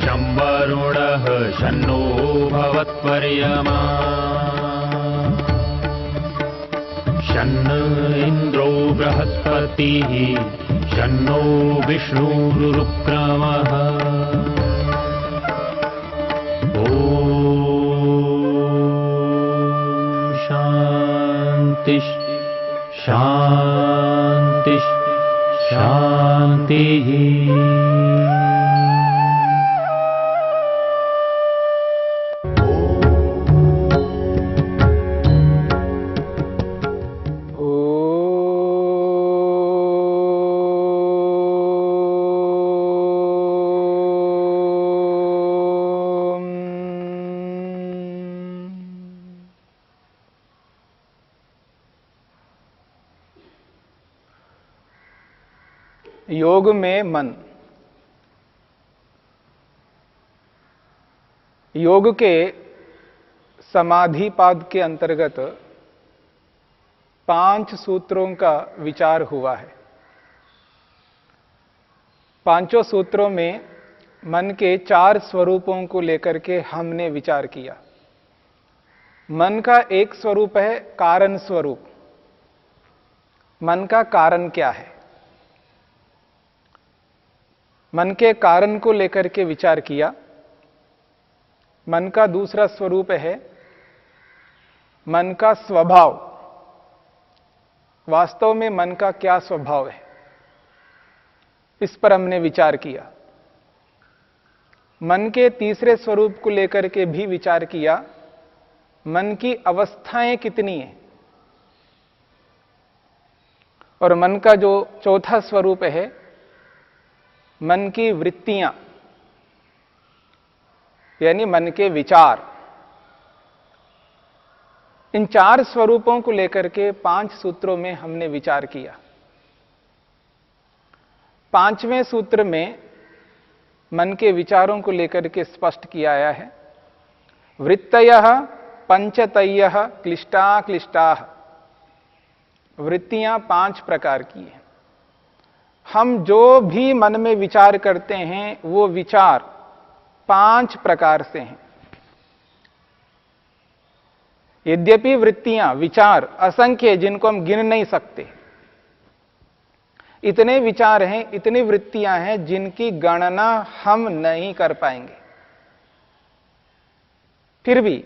शं वरुणः शन्नो भवत्वर्यमा शन्न इन्द्रो बृहस्पतिः शन्नो विष्णुरुक्रमः ॐ शान्ति शान्ति शान्तिः। योग में मन। योग के समाधिपाद के अंतर्गत 5 सूत्रों का विचार हुआ है। पांचों सूत्रों में मन के 4 स्वरूपों को लेकर के हमने विचार किया। मन का एक स्वरूप है कारण स्वरूप। मन का कारण क्या है? मन के कारण को लेकर के विचार किया। मन का दूसरा स्वरूप है मन का स्वभाव। वास्तव में मन का क्या स्वभाव है, इस पर हमने विचार किया। मन के तीसरे स्वरूप को लेकर के भी विचार किया। मन की अवस्थाएं कितनी हैं। और मन का जो चौथा स्वरूप है मन की वृत्तियां, यानी मन के विचार। इन 4 स्वरूपों को लेकर के 5 सूत्रों में हमने विचार किया। 5वें सूत्र में मन के विचारों को लेकर के स्पष्ट किया गया है। वृत्तयः पंचतयः क्लिष्टा क्लिष्टा। वृत्तियां 5 प्रकार की हैं। हम जो भी मन में विचार करते हैं वो विचार 5 प्रकार से हैं। यद्यपि वृत्तियां, विचार असंख्य, जिनको हम गिन नहीं सकते। इतने विचार हैं, इतनी वृत्तियां हैं जिनकी गणना हम नहीं कर पाएंगे। फिर भी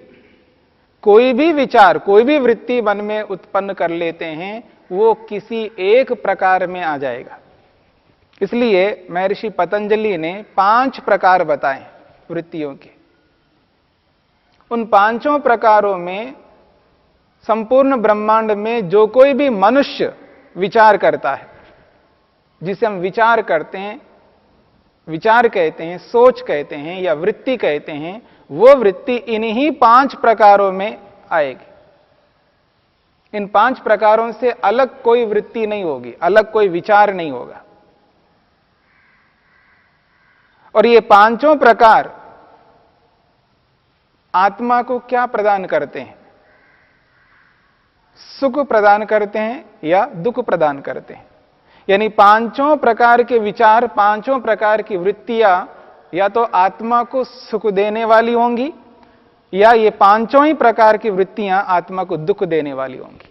कोई भी विचार, कोई भी वृत्ति मन में उत्पन्न कर लेते हैं, वो किसी एक प्रकार में आ जाएगा। इसलिए महर्षि पतंजलि ने 5 प्रकार बताए वृत्तियों के। उन 5 प्रकारों में संपूर्ण ब्रह्मांड में जो कोई भी मनुष्य विचार करता है, जिसे हम विचार करते हैं, विचार कहते हैं, सोच कहते हैं या वृत्ति कहते हैं, वो वृत्ति इन्हीं 5 प्रकारों में आएगी। इन 5 प्रकारों से अलग कोई वृत्ति नहीं होगी, अलग कोई विचार नहीं होगा। और ये 5 प्रकार आत्मा को क्या प्रदान करते हैं? सुख प्रदान करते हैं या दुख प्रदान करते हैं। यानी 5 प्रकार के विचार, 5 प्रकार की वृत्तियां या तो आत्मा को सुख देने वाली होंगी या ये 5 ही प्रकार की वृत्तियां आत्मा को दुख देने वाली होंगी।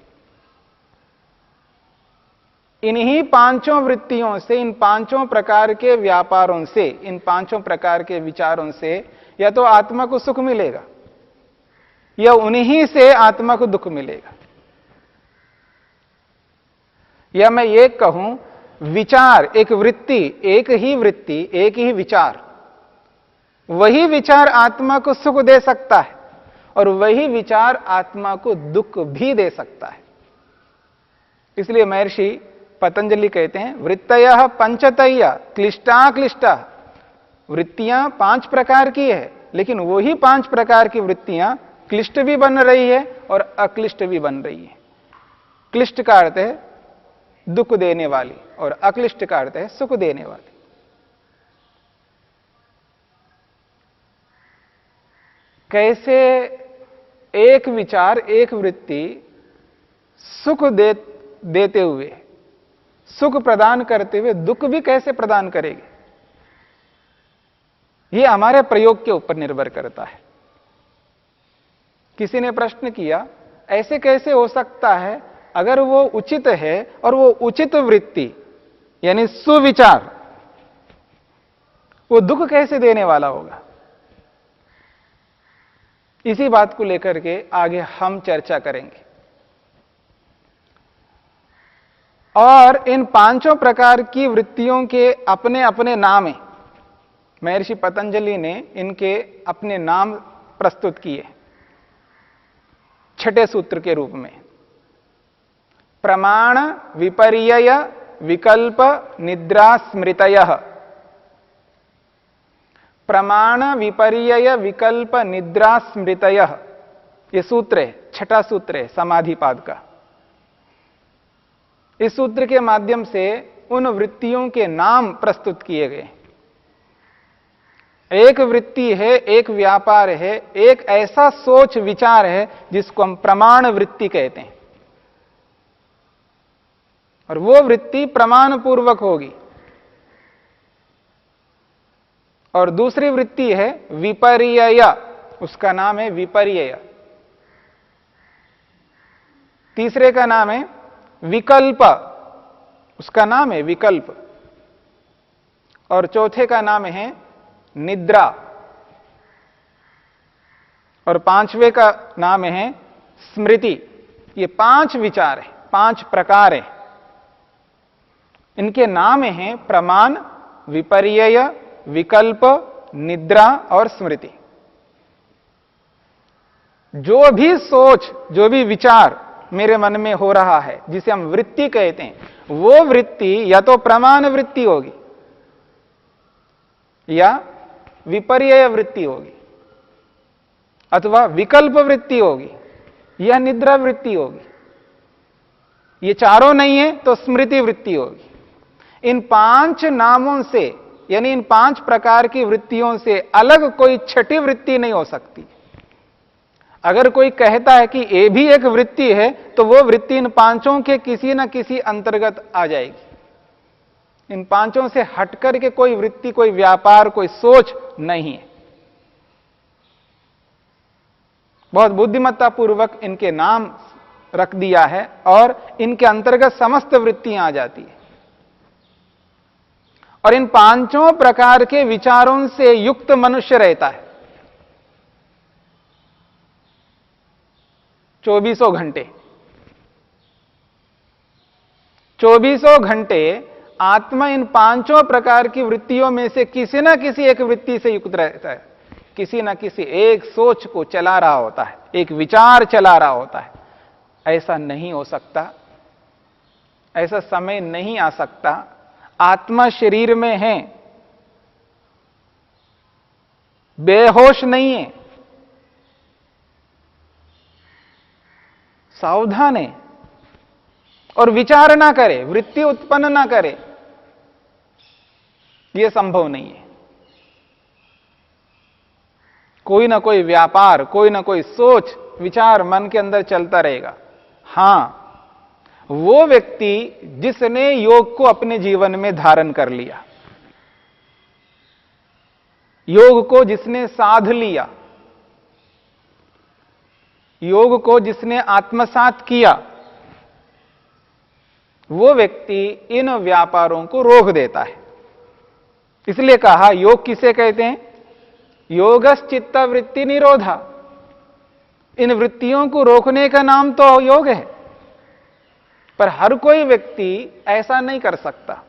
इन्हीं 5 वृत्तियों से, इन 5 प्रकार के व्यापारों से, इन 5 प्रकार के विचारों से या तो आत्मा को सुख मिलेगा या उन्हीं से आत्मा को दुख मिलेगा। या मैं ये कहूं, विचार, एक वृत्ति, एक ही वृत्ति, एक ही विचार, वही विचार आत्मा को सुख दे सकता है और वही विचार आत्मा को दुख भी दे सकता है। इसलिए महर्षि पतंजलि कहते हैं वृत्तयः पंचतयः क्लिष्टा क्लिष्टा। वृत्तियां 5 प्रकार की है, लेकिन वही 5 प्रकार की वृत्तियां क्लिष्ट भी बन रही है और अक्लिष्ट भी बन रही है। क्लिष्ट का अर्थ है दुख देने वाली और अक्लिष्ट का अर्थ है सुख देने वाली। कैसे एक विचार, एक वृत्ति सुख देते हुए, सुख प्रदान करते हुए दुख भी कैसे प्रदान करेगी? ये हमारे प्रयोग के ऊपर निर्भर करता है। किसी ने प्रश्न किया, ऐसे कैसे हो सकता है, अगर वो उचित है और वो उचित वृत्ति यानी सुविचार, वो दुख कैसे देने वाला होगा? इसी बात को लेकर के आगे हम चर्चा करेंगे। और इन पांचों प्रकार की वृत्तियों के अपने अपने नाम हैं। महर्षि पतंजलि ने इनके अपने नाम प्रस्तुत किए छठे सूत्र के रूप में। प्रमाण, विपर्यय, विकल्प, निद्रा, स्मृतयः। प्रमाण, विपर्यय, विकल्प, निद्रा, स्मृतयः, ये सूत्र है, छठा सूत्र है समाधिपाद का। इस सूत्र के माध्यम से उन वृत्तियों के नाम प्रस्तुत किए गए। एक वृत्ति है, एक व्यापार है, एक ऐसा सोच विचार है जिसको हम प्रमाण वृत्ति कहते हैं, और वो वृत्ति प्रमाण पूर्वक होगी। और दूसरी वृत्ति है विपर्यय, उसका नाम है विपर्यय। तीसरे का नाम है विकल्प, उसका नाम है विकल्प। और चौथे का नाम है निद्रा। और पांचवे का नाम है स्मृति। ये पांच विचार है, पांच प्रकार है। इनके नाम हैं प्रमाण, विपर्यय, विकल्प, निद्रा और स्मृति। जो भी सोच, जो भी विचार मेरे मन में हो रहा है, जिसे हम वृत्ति कहते हैं, वो वृत्ति या तो प्रमाण वृत्ति होगी या विपर्यय वृत्ति होगी, अथवा विकल्प वृत्ति होगी या निद्रा वृत्ति होगी। ये चारों नहीं है तो स्मृति वृत्ति होगी। इन पांच नामों से, यानी इन पांच प्रकार की वृत्तियों से अलग कोई छठी वृत्ति नहीं हो सकती। अगर कोई कहता है कि ये भी एक वृत्ति है, तो वो वृत्ति इन पांचों के किसी न किसी अंतर्गत आ जाएगी। इन पांचों से हटकर के कोई वृत्ति, कोई व्यापार, कोई सोच नहीं है। बहुत बुद्धिमत्ता पूर्वक इनके नाम रख दिया है और इनके अंतर्गत समस्त वृत्तियां आ जाती है। और इन पांचों प्रकार के विचारों से युक्त मनुष्य रहता है 24 घंटे। 24 घंटे आत्मा इन पांचों प्रकार की वृत्तियों में से किसी न किसी एक वृत्ति से युक्त रहता है। किसी न किसी एक सोच को चला रहा होता है, एक विचार चला रहा होता है। ऐसा नहीं हो सकता, ऐसा समय नहीं आ सकता। आत्मा शरीर में है, बेहोश नहीं है, सावधान है और विचार ना करे, वृत्ति उत्पन्न ना करे, यह संभव नहीं है। कोई ना कोई व्यापार, कोई ना कोई सोच विचार मन के अंदर चलता रहेगा। हां, वो व्यक्ति जिसने योग को अपने जीवन में धारण कर लिया, योग को जिसने साध लिया, योग को जिसने आत्मसात किया, वो व्यक्ति इन व्यापारों को रोक देता है। इसलिए कहा योग किसे कहते हैं? योगश्चित्त वृत्ति निरोधा। इन वृत्तियों को रोकने का नाम तो योग है। पर हर कोई व्यक्ति ऐसा नहीं कर सकता।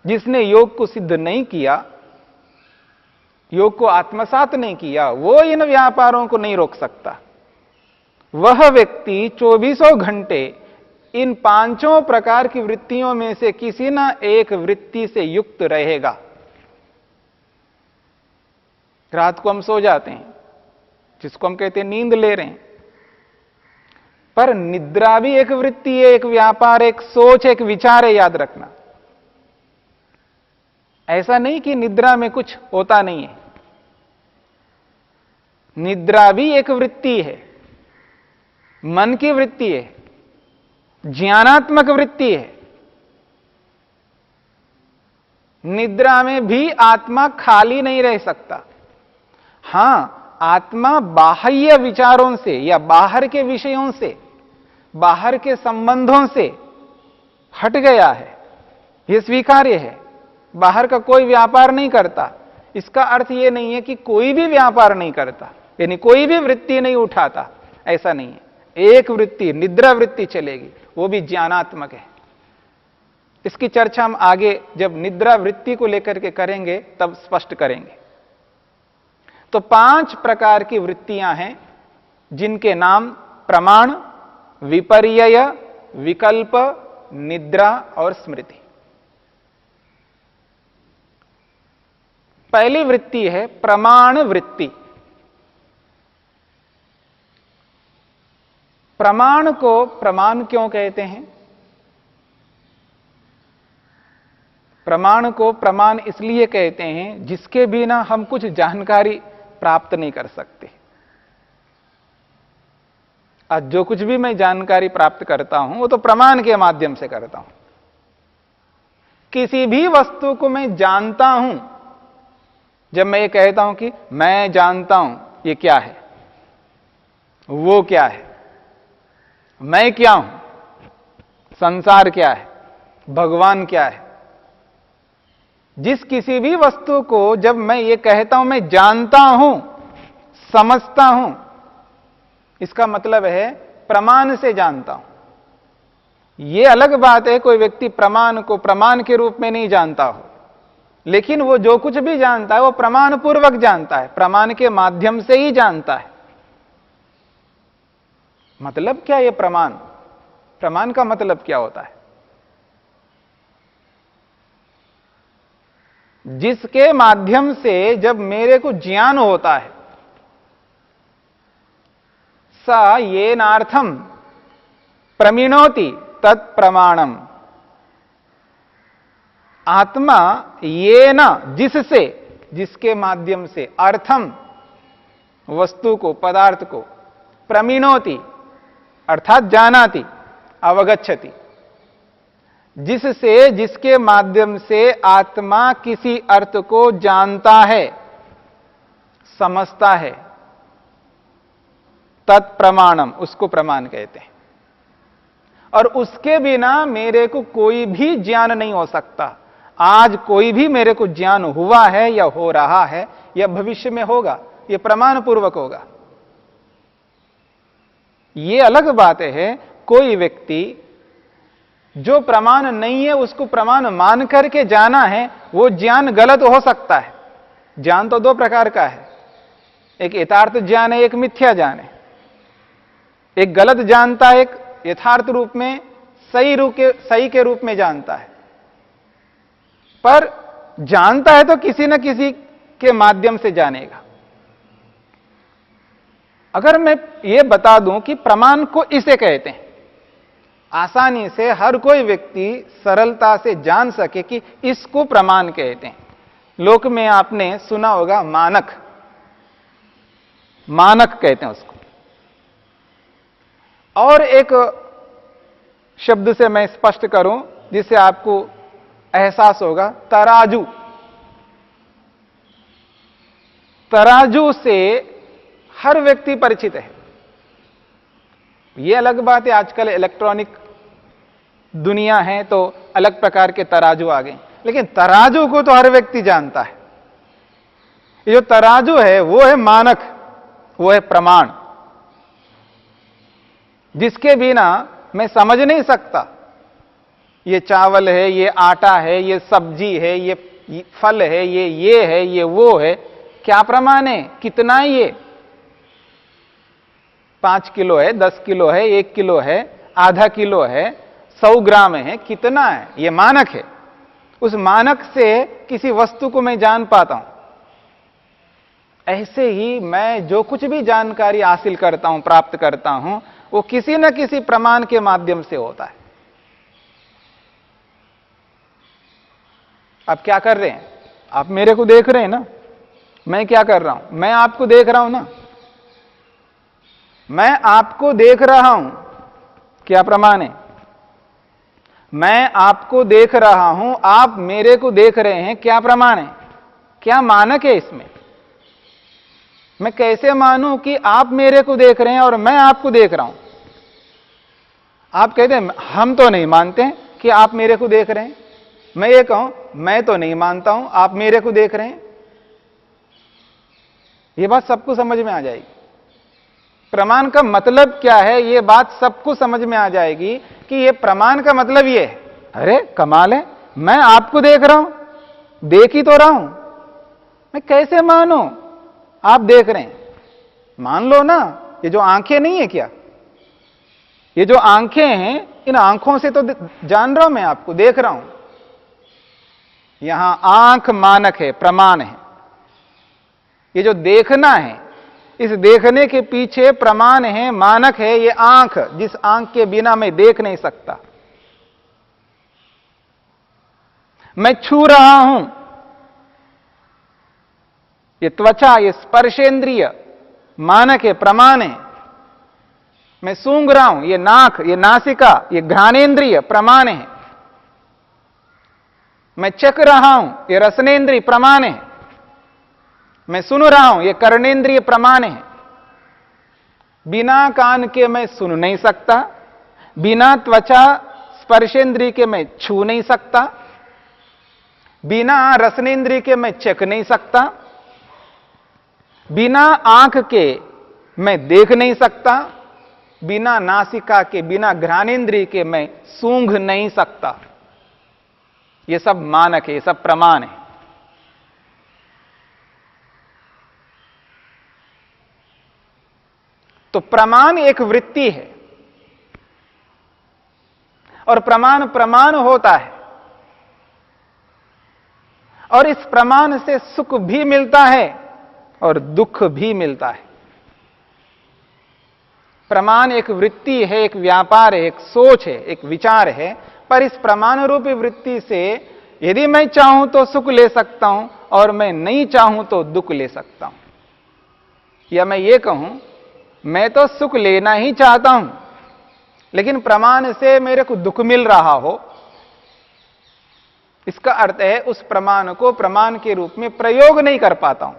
जिसने योग को सिद्ध नहीं किया, योग को आत्मसात नहीं किया, वो इन व्यापारों को नहीं रोक सकता। वह व्यक्ति 24 घंटे इन पांचों प्रकार की वृत्तियों में से किसी ना एक वृत्ति से युक्त रहेगा। रात को हम सो जाते हैं, जिसको हम कहते हैं नींद ले रहे हैं, पर निद्रा भी एक वृत्ति है, एक व्यापार, एक सोच, एक विचार है, याद रखना। ऐसा नहीं कि निद्रा में कुछ होता नहीं है। निद्रा भी एक वृत्ति है, मन की वृत्ति है, ज्ञानात्मक वृत्ति है। निद्रा में भी आत्मा खाली नहीं रह सकता। हां, आत्मा बाह्य विचारों से या बाहर के विषयों से, बाहर के संबंधों से हट गया है, यह स्वीकार्य है। बाहर का कोई व्यापार नहीं करता। इसका अर्थ यह नहीं है कि कोई भी व्यापार नहीं करता, यानी कोई भी वृत्ति नहीं उठाता, ऐसा नहीं है। एक वृत्ति, निद्रा वृत्ति चलेगी, वो भी ज्ञानात्मक है। इसकी चर्चा हम आगे जब निद्रा वृत्ति को लेकर के करेंगे तब स्पष्ट करेंगे। तो 5 प्रकार की वृत्तियां हैं जिनके नाम प्रमाण, विपर्यय, विकल्प, निद्रा और स्मृति। पहली वृत्ति है प्रमाण वृत्ति। प्रमाण को प्रमाण क्यों कहते हैं? प्रमाण को प्रमाण इसलिए कहते हैं जिसके बिना हम कुछ जानकारी प्राप्त नहीं कर सकते। आज जो कुछ भी मैं जानकारी प्राप्त करता हूं वो तो प्रमाण के माध्यम से करता हूं। किसी भी वस्तु को मैं जानता हूं, जब मैं ये कहता हूं कि मैं जानता हूं ये क्या है, वो क्या है, मैं क्या हूं, संसार क्या है, भगवान क्या है, जिस किसी भी वस्तु को जब मैं ये कहता हूं मैं जानता हूं, समझता हूं, इसका मतलब है प्रमाण से जानता हूं। यह अलग बात है कोई व्यक्ति प्रमाण को प्रमाण के रूप में नहीं जानता हो, लेकिन वो जो कुछ भी जानता है वो प्रमाण पूर्वक जानता है, प्रमाण के माध्यम से ही जानता है। मतलब क्या ये प्रमाण? प्रमाण का मतलब क्या होता है? जिसके माध्यम से जब मेरे को ज्ञान होता है, स येनार्थम प्रमिणोति तत्प्रमाणम। आत्मा ये न जिससे, जिसके माध्यम से, अर्थम वस्तु को, पदार्थ को, प्रमिणोति अर्थात जानाति, अवगच्छति, जिससे, जिसके माध्यम से आत्मा किसी अर्थ को जानता है, समझता है, तत्प्रमाणम, उसको प्रमाण कहते हैं। और उसके बिना मेरे को कोई भी ज्ञान नहीं हो सकता। आज कोई भी मेरे को ज्ञान हुआ है या हो रहा है या भविष्य में होगा, यह प्रमाण पूर्वक होगा। यह अलग बात है कोई व्यक्ति जो प्रमाण नहीं है उसको प्रमाण मान करके जाना है, वो ज्ञान गलत हो सकता है। ज्ञान तो 2 प्रकार का है, एक यथार्थ ज्ञान है, एक मिथ्या ज्ञान है। एक गलत जानता है, एक यथार्थ रूप में सही के रूप में जानता है। पर जानता है तो किसी न किसी के माध्यम से जानेगा। अगर मैं ये बता दूं कि प्रमाण को इसे कहते हैं, आसानी से हर कोई व्यक्ति सरलता से जान सके कि इसको प्रमाण कहते हैं। लोक में आपने सुना होगा मानक, मानक कहते हैं उसको। और एक शब्द से मैं स्पष्ट करूं जिससे आपको एहसास होगा, तराजू। तराजू से हर व्यक्ति परिचित है। यह अलग बात है आजकल इलेक्ट्रॉनिक दुनिया है तो अलग प्रकार के तराजू आ गए, लेकिन तराजू को तो हर व्यक्ति जानता है। ये जो तराजू है वो है मानक, वो है प्रमाण, जिसके बिना मैं समझ नहीं सकता ये चावल है, ये आटा है, ये सब्जी है, ये फल है, ये है, ये वो है। क्या प्रमाण है? कितना है ये? 5 किलो है, 10 किलो है, 1 किलो है, आधा किलो है, 100 ग्राम है, कितना है? ये मानक है। उस मानक से किसी वस्तु को मैं जान पाता हूं। ऐसे ही मैं जो कुछ भी जानकारी हासिल करता हूं, प्राप्त करता हूं, वो किसी न किसी प्रमाण के माध्यम से होता है। आप क्या कर रहे हैं? आप मेरे को देख रहे हैं ना, मैं क्या कर रहा हूं? मैं आपको देख रहा हूं ना, मैं आपको देख रहा हूं, क्या प्रमाण है? मैं आपको देख रहा हूं, आप मेरे को देख रहे हैं, क्या प्रमाण है? क्या मानक है इसमें? मैं कैसे मानूं कि आप मेरे को देख रहे हैं और मैं आपको देख रहा हूं? आप कहते हैं हम तो नहीं मानते हैं कि आप मेरे को देख रहे हैं। मैं ये कहूं मैं तो नहीं मानता हूं आप मेरे को देख रहे हैं। यह बात सबको समझ में आ जाएगी। प्रमाण का मतलब क्या है, यह बात सबको समझ में आ जाएगी कि यह प्रमाण का मतलब यह है। अरे कमाल है, मैं आपको देख रहा हूं, देख ही तो रहा हूं, मैं कैसे मानूं आप देख रहे हैं? मान लो ना, ये जो आंखें नहीं है क्या, ये जो आंखें हैं, इन आंखों से तो जान रहा हूं मैं आपको, देख रहा हूं। यहां आंख मानक है, प्रमाण है। ये जो देखना है, इस देखने के पीछे प्रमाण है, मानक है, ये आंख, जिस आंख के बिना मैं देख नहीं सकता। मैं छू रहा हूं, ये त्वचा, ये स्पर्शेंद्रिय मानक है, प्रमाण है। मैं सूंघ रहा हूं, ये नाक, ये नासिका, ये घ्राणेन्द्रिय प्रमाण है। मैं चख रहा हूं, ये रसनेन्द्रिय प्रमाण है। मैं सुन रहा हूं, ये कर्णेन्द्रिय प्रमाण है। बिना कान के मैं सुन नहीं सकता, बिना त्वचा स्पर्शेंद्रिय के मैं छू नहीं सकता, बिना रसनेन्द्रिय के मैं चख नहीं सकता, बिना आंख के मैं देख नहीं सकता, बिना नासिका के, बिना घ्राणेन्द्रिय के मैं सूंघ नहीं सकता। ये सब मानक है, ये सब प्रमाण है। तो प्रमाण एक वृत्ति है और प्रमाण प्रमाण होता है, और इस प्रमाण से सुख भी मिलता है और दुख भी मिलता है। प्रमाण एक वृत्ति है, एक व्यापार है, एक सोच है, एक विचार है, पर इस प्रमाण रूपी वृत्ति से यदि मैं चाहूं तो सुख ले सकता हूं और मैं नहीं चाहूं तो दुख ले सकता हूं। या मैं ये कहूं मैं तो सुख लेना ही चाहता हूं, लेकिन प्रमाण से मेरे को दुख मिल रहा हो, इसका अर्थ है उस प्रमाण को प्रमाण के रूप में प्रयोग नहीं कर पाता हूं।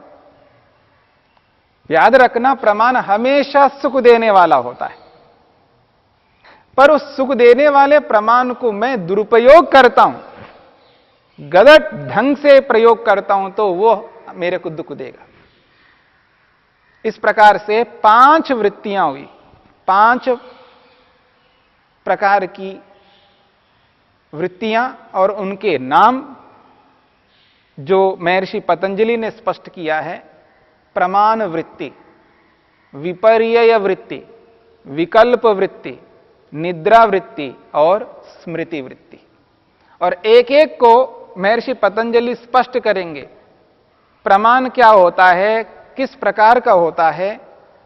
याद रखना, प्रमाण हमेशा सुख देने वाला होता है, पर उस सुख देने वाले प्रमाण को मैं दुरुपयोग करता हूं, गलत ढंग से प्रयोग करता हूं, तो वो मेरे को दुख देगा। इस प्रकार से 5 वृत्तियां हुई, 5 प्रकार की वृत्तियां और उनके नाम जो महर्षि पतंजलि ने स्पष्ट किया है। प्रमाण वृत्ति, विपर्यय वृत्ति, विकल्प वृत्ति, निद्रा वृत्ति और स्मृति वृत्ति। और एक एक को महर्षि पतंजलि स्पष्ट करेंगे। प्रमाण क्या होता है, किस प्रकार का होता है,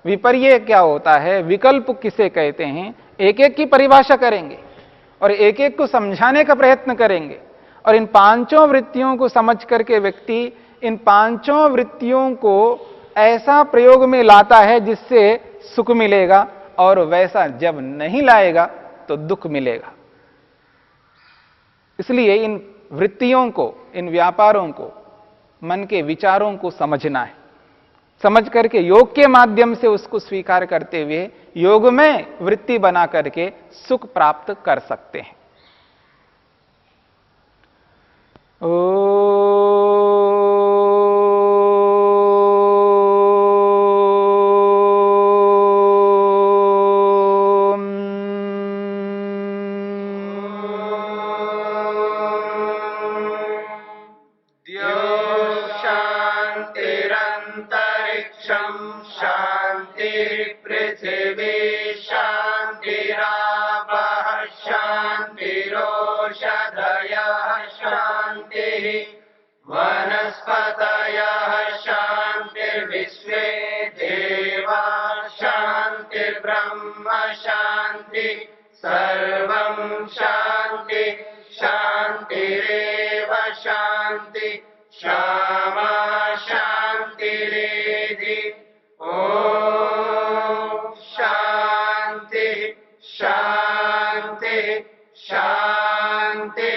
विपर्यय क्या होता है, विकल्प किसे कहते हैं, एक एक की परिभाषा करेंगे और एक एक को समझाने का प्रयत्न करेंगे। और इन 5 वृत्तियों को समझ करके व्यक्ति इन 5 वृत्तियों को ऐसा प्रयोग में लाता है जिससे सुख मिलेगा, और वैसा जब नहीं लाएगा तो दुख मिलेगा। इसलिए इन वृत्तियों को, इन व्यापारों को, मन के विचारों को समझना है। समझ करके योग के माध्यम से उसको स्वीकार करते हुए योग में वृत्ति बना करके सुख प्राप्त कर सकते हैं। शांति शांति